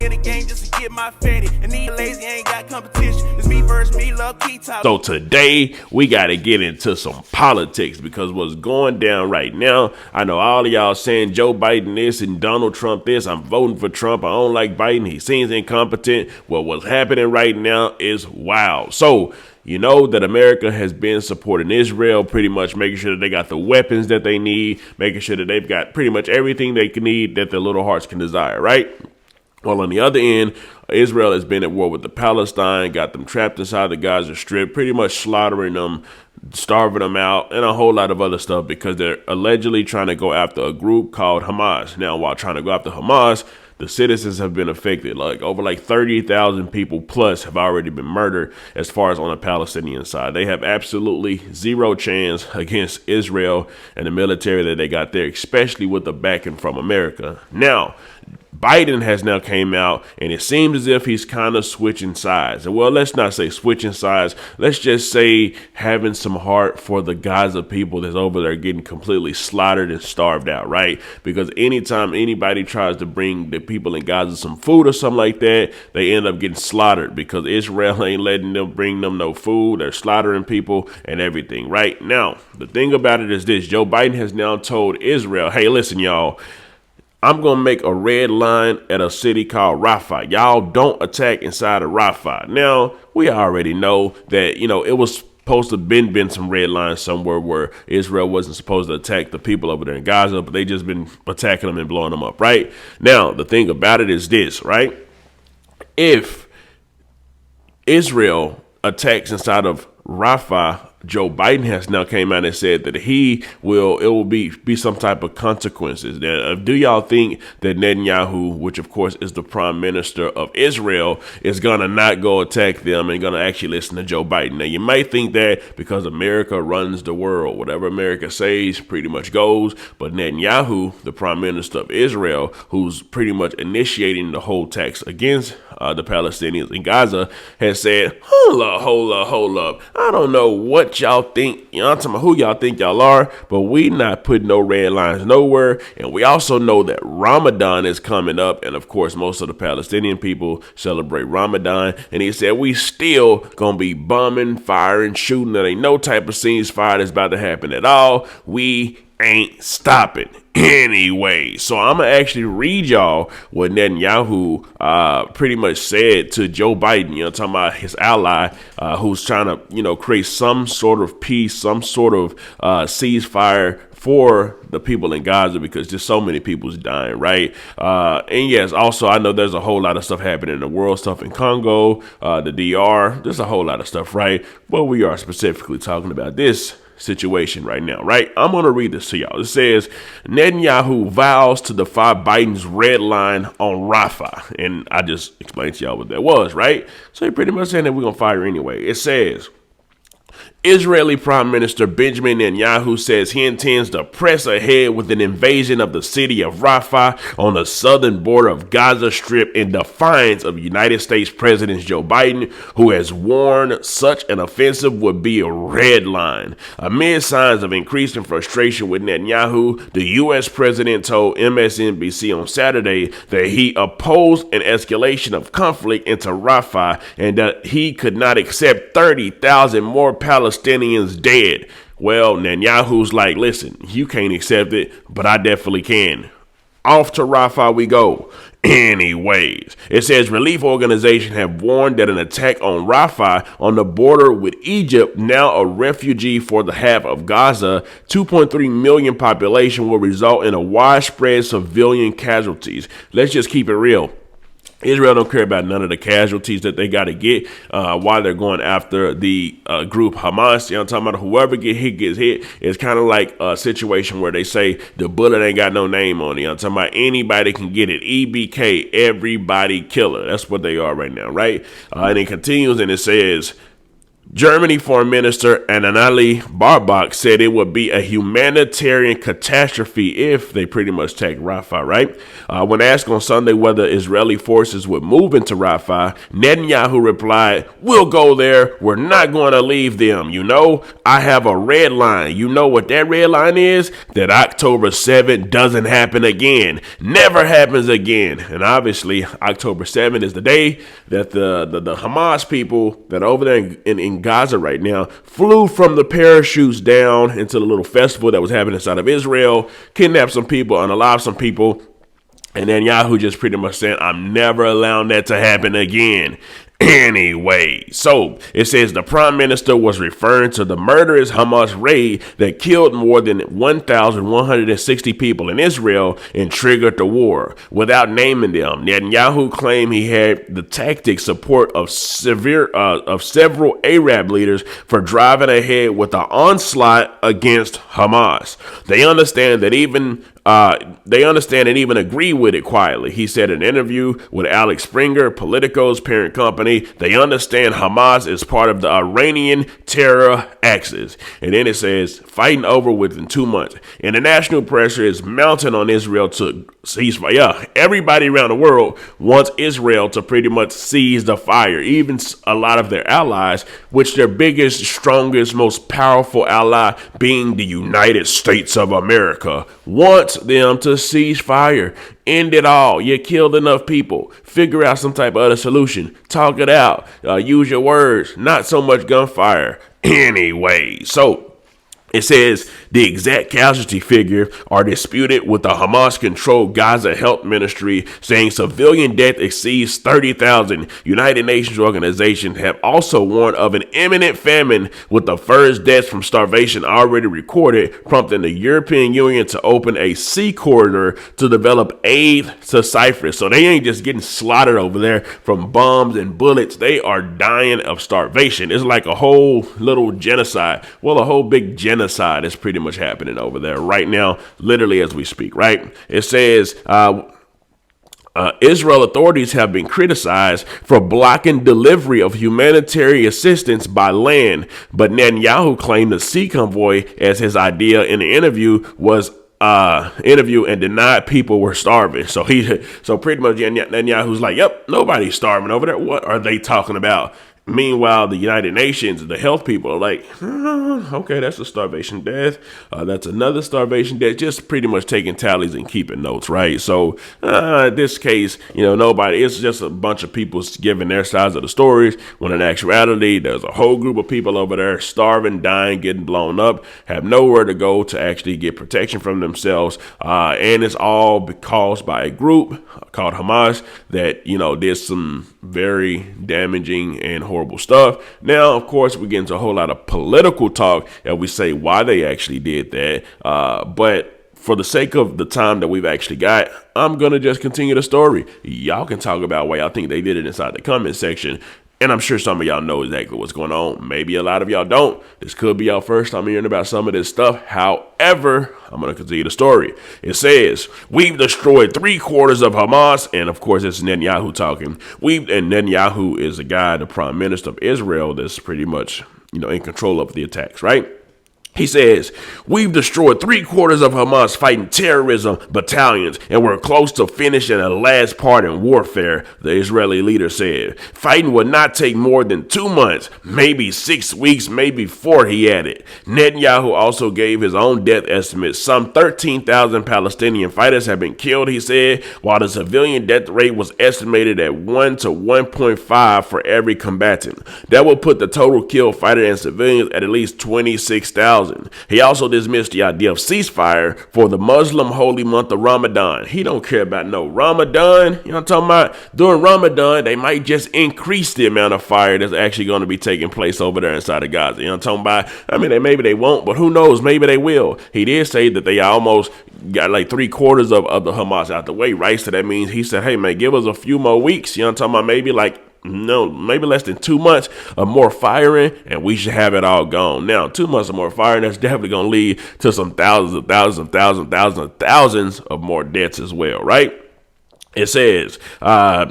in the game just to get my fatty. And these lazy ain't got competition. It's me versus me, love key top. So today we got to get into some politics because what's going down right now, I know all of y'all saying Joe Biden this and Donald Trump this. I'm voting for Trump. I don't like Biden. He seems incompetent. Well, what's happening right now is wild. So you know that America has been supporting Israel, pretty much making sure that they got the weapons that they need, making sure that they've got pretty much everything they can need that their little hearts can desire, right? Well, on the other end, Israel has been at war with the Palestine, got them trapped inside the Gaza Strip, pretty much slaughtering them, starving them out, and a whole lot of other stuff because they're allegedly trying to go after a group called Hamas. Now, while trying to go after Hamas, the citizens have been affected. Over 30,000 people plus have already been murdered as far as on the Palestinian side. They have absolutely zero chance against Israel and the military that they got there, especially with the backing from America. Now, Biden has now came out and it seems as if he's kind of switching sides. And well, let's not say switching sides. Let's just say having some heart for the Gaza people that's over there getting completely slaughtered and starved out, right? Because anytime anybody tries to bring the people in Gaza some food or something like that, they end up getting slaughtered because Israel ain't letting them bring them no food. They're slaughtering people and everything, right? Now, the thing about it is this. Joe Biden has now told Israel, hey, listen, y'all, I'm going to make a red line at a city called Rafah. Y'all don't attack inside of Rafah. Now, we already know that, it was supposed to been some red lines somewhere where Israel wasn't supposed to attack the people over there in Gaza, but they just been attacking them and blowing them up, right? Now, the thing about it is this, right? If Israel attacks inside of Rafah, Joe Biden has now came out and said that it will be some type of consequences. Now, do y'all think that Netanyahu, which of course is the prime minister of Israel, is going to not go attack them and going to actually listen to Joe Biden? Now, you might think that because America runs the world. Whatever America says pretty much goes. But Netanyahu, the prime minister of Israel, who's pretty much initiating the whole attacks against the Palestinians in Gaza, has said, hold up. I don't know what y'all think, I'm talking about who y'all think y'all are, but we not putting no red lines nowhere. And we also know that Ramadan is coming up. And of course, most of the Palestinian people celebrate Ramadan. And he said, we still gonna be bombing, firing, shooting. There ain't no type of ceasefire that's about to happen at all. We ain't stopping anyway. So I'm gonna actually read y'all what Netanyahu pretty much said to Joe Biden, talking about his ally who's trying to create some sort of peace, some sort of ceasefire for the people in Gaza because just so many people's dying, right? And yes, also I know there's a whole lot of stuff happening in the world, stuff in Congo, the DR, there's a whole lot of stuff, right? But we are specifically talking about this situation right now, right? I'm going to read this to y'all. It says, Netanyahu vows to defy Biden's red line on Rafah. And I just explained to y'all what that was, right? So he pretty much saying that we're going to fire anyway. It says, Israeli Prime Minister Benjamin Netanyahu says he intends to press ahead with an invasion of the city of Rafah on the southern border of Gaza Strip in defiance of United States President Joe Biden, who has warned such an offensive would be a red line. Amid signs of increasing frustration with Netanyahu, the U.S. president told MSNBC on Saturday that he opposed an escalation of conflict into Rafah and that he could not accept 30,000 more Palestinians dead. Well, Netanyahu's like, listen, you can't accept it, but I definitely can. Off to Rafah we go. Anyways, it says relief organizations have warned that an attack on Rafah on the border with Egypt, now a refugee for the half of Gaza, 2.3 million population, will result in a widespread civilian casualties. Let's just keep it real. Israel don't care about none of the casualties that they got to get while they're going after the group Hamas. I'm talking about whoever gets hit. It's kind of like a situation where they say the bullet ain't got no name on it. I'm talking about anybody can get it. EBK, everybody killer. That's what they are right now, right? And it continues and it says, Germany Foreign Minister Annalena Baerbock said it would be a humanitarian catastrophe if they pretty much take Rafah, right? When asked on Sunday whether Israeli forces would move into Rafah, Netanyahu replied, "We'll go there. We're not going to leave them. You know, I have a red line. You know what that red line is? That October 7th doesn't happen again. Never happens again." And obviously, October 7th is the day that the Hamas people that are over there in Gaza right now flew from the parachutes down into the little festival that was happening inside of Israel, kidnapped some people, unalived some people, and then Yahoo just pretty much said, "I'm never allowing that to happen again." Anyway, so it says the prime minister was referring to the murderous Hamas raid that killed more than 1,160 people in Israel and triggered the war. Without naming them, Netanyahu claimed he had the tactic support of several Arab leaders for driving ahead with the onslaught against Hamas. They understand and even agree with it quietly. He said in an interview with Alex Springer, Politico's parent company, they understand Hamas is part of the Iranian terror axis. And then it says, fighting over within 2 months. International pressure is mounting on Israel to cease fire. Yeah, everybody around the world wants Israel to pretty much seize the fire. Even a lot of their allies, which their biggest, strongest, most powerful ally being the United States of America, wants them to cease fire. End it all. You killed enough people. Figure out some type of other solution. Talk it out. Use your words. Not so much gunfire. Anyway, so it says the exact casualty figure are disputed with the Hamas-controlled Gaza Health Ministry, saying civilian death exceeds 30,000. United Nations organizations have also warned of an imminent famine, with the first deaths from starvation already recorded, prompting the European Union to open a sea corridor to develop aid to Cyprus. So they ain't just getting slaughtered over there from bombs and bullets. They are dying of starvation. It's like a whole little genocide. Well, a whole big genocide is pretty much happening over there right now, literally as we speak, right? It says Israel authorities have been criticized for blocking delivery of humanitarian assistance by land, but Netanyahu claimed the sea convoy as his idea in the interview and denied people were starving. So pretty much Netanyahu's like, yep, nobody's starving over there. What are they talking about? Meanwhile, the United Nations, the health people are like, okay, that's a starvation death. That's another starvation death. Just pretty much taking tallies and keeping notes, right? So in this case, nobody, it's just a bunch of people giving their sides of the stories, when in actuality, there's a whole group of people over there starving, dying, getting blown up, have nowhere to go to actually get protection from themselves. And it's all caused by a group called Hamas that, did some very damaging and horrible stuff. Now, of course, we get into a whole lot of political talk and we say why they actually did that. But for the sake of the time that we've actually got, I'm going to just continue the story. Y'all can talk about why y'all think they did it inside the comment section. And I'm sure some of y'all know exactly what's going on. Maybe a lot of y'all don't. This could be y'all first time hearing about some of this stuff. However, I'm going to continue the story. It says, we've destroyed 3/4 of Hamas. And of course, it's Netanyahu talking. And Netanyahu is the guy, the prime minister of Israel, that's pretty much, in control of the attacks, right? He says, we've destroyed 3/4 of Hamas fighting terrorism battalions, and we're close to finishing the last part in warfare, the Israeli leader said. Fighting would not take more than 2 months, maybe 6 weeks, maybe 4, he added. Netanyahu also gave his own death estimate. Some 13,000 Palestinian fighters have been killed, he said, while the civilian death rate was estimated at 1 to 1.5 for every combatant. That will put the total killed fighter and civilians at least 26,000. He also dismissed the idea of ceasefire for the Muslim holy month of Ramadan. He don't care about no Ramadan. You know what I'm talking about? During Ramadan, they might just increase the amount of fire that's actually going to be taking place over there inside of Gaza. You know what I'm talking about? I mean, maybe they won't, but who knows? Maybe they will. He did say that they almost got like 3/4 of the Hamas out the way, right? So that means he said, hey, man, give us a few more weeks. You know what I'm talking about? Maybe less than 2 months of more firing, and we should have it all gone. Now, 2 months of more firing, that's definitely going to lead to some thousands of more deaths as well, right? It says,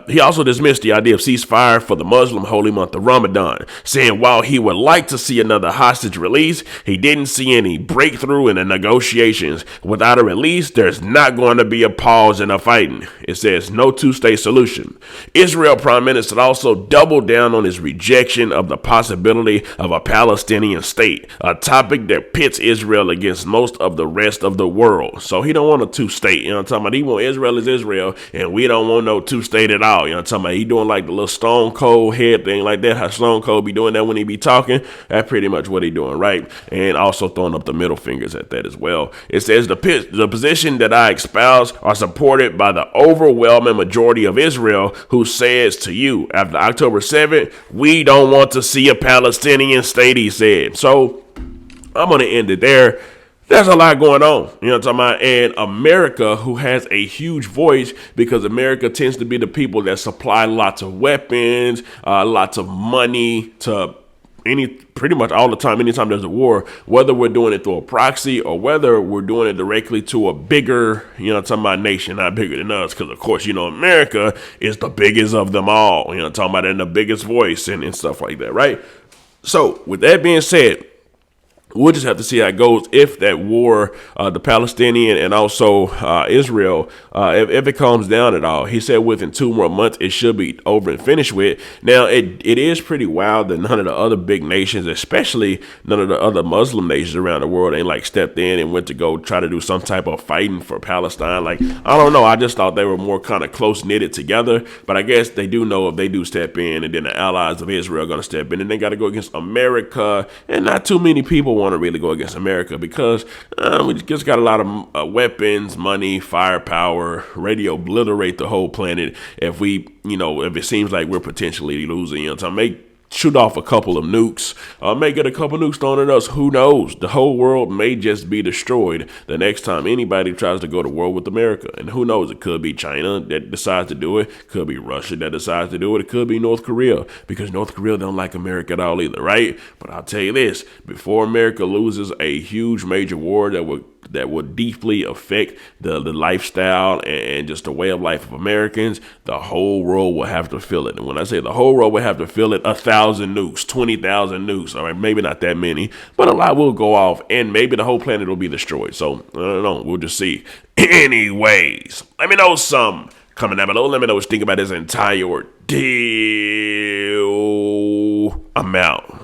he also dismissed the idea of ceasefire for the Muslim holy month of Ramadan, saying while he would like to see another hostage release, he didn't see any breakthrough in the negotiations. Without a release, there's not going to be a pause in the fighting. It says no two-state solution. Israel Prime Minister also doubled down on his rejection of the possibility of a Palestinian state, a topic that pits Israel against most of the rest of the world. So he don't want a two-state. You know what I'm talking about? He want Israel as Israel, and we don't want no two-state at all. You know what I'm talking about? He doing like the little Stone Cold head thing like that. How Stone Cold be doing that when he be talking. That's pretty much what he doing, right? And also throwing up the middle fingers at that as well. It says the position that I espouse are supported by the overwhelming majority of Israel, who says to you, after October 7th, we don't want to see a Palestinian state, he said. So I'm going to end it there. There's a lot going on, you know what I'm talking about? And America, who has a huge voice, because America tends to be the people that supply lots of weapons, lots of money to pretty much all the time, anytime there's a war, whether we're doing it through a proxy or whether we're doing it directly to a bigger, you know what I'm talking about, nation, not bigger than us. Because, of course, you know, America is the biggest of them all, you know what I'm talking about, and the biggest voice and stuff like that, right? So, with that being said, we'll just have to see how it goes if that war, the Palestinian and also Israel, if it calms down at all. He said within 2 more months it should be over and finished with. Now, it is pretty wild that none of the other big nations, especially none of the other Muslim nations around the world, ain't like stepped in and went to go try to do some type of fighting for Palestine. Like, I don't know. I just thought they were more kind of close knitted together. But I guess they do know if they do step in, and then the allies of Israel are going to step in, and they got to go against America. And not too many people want to really go against America because we just got a lot of weapons, money, firepower, ready to obliterate the whole planet if if it seems like we're potentially losing. You know, so may shoot off a couple of nukes, may get a couple nukes thrown at us. Who knows? The whole world may just be destroyed the next time anybody tries to go to war with America. And who knows? It could be China that decides to do it. Could be Russia that decides to do it. It could be North Korea, because North Korea don't like America at all either, right? But I'll tell you this, before America loses a huge major war that would deeply affect the lifestyle and just the way of life of Americans, the whole world will have to feel it. And when I say the whole world will have to feel it, 1,000 nukes, 20,000 nukes, all right, maybe not that many, but a lot will go off, and maybe the whole planet will be destroyed. So, I don't know, we'll just see. Anyways, let me know some. Comment down below, let me know what you think about this entire ordeal. I'm out.